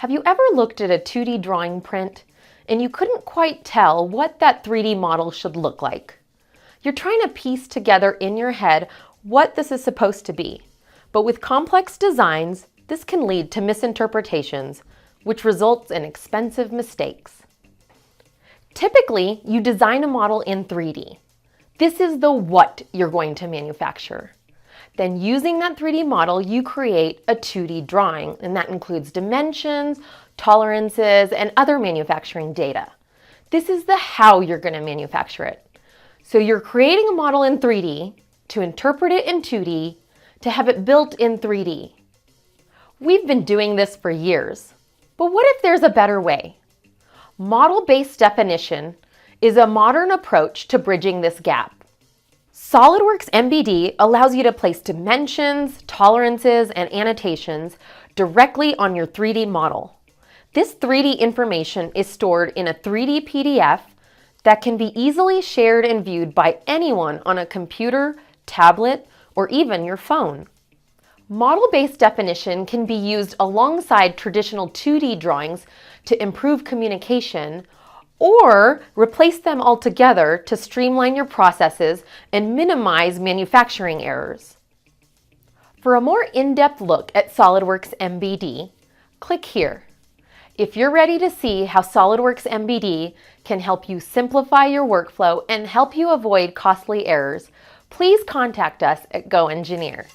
Have you ever looked at a 2D drawing print and you couldn't quite tell what that 3D model should look like? You're trying to piece together in your head what this is supposed to be, but with complex designs, this can lead to misinterpretations, which results in expensive mistakes. Typically, you design a model in 3D. This is the what you're going to manufacture. Then using that 3D model, you create a 2D drawing, and that includes dimensions, tolerances, and other manufacturing data. This is the how you're going to manufacture it. So you're creating a model in 3D, to interpret it in 2D, to have it built in 3D. We've been doing this for years, but what if there's a better way? Model-based definition is a modern approach to bridging this gap. Solidworks Mbd allows you to place dimensions, tolerances, and annotations directly on your 3D model. This 3D information is stored in a 3D PDF that can be easily shared and viewed by anyone on a computer, tablet, or even your phone. Model-based definition can be used alongside traditional 2D drawings to improve communication, or replace them altogether to streamline your processes and minimize manufacturing errors. For a more in-depth look at SolidWorks Mbd, click here. If you're ready to see how SolidWorks Mbd can help you simplify your workflow and help you avoid costly errors, please contact us at GoEngineer.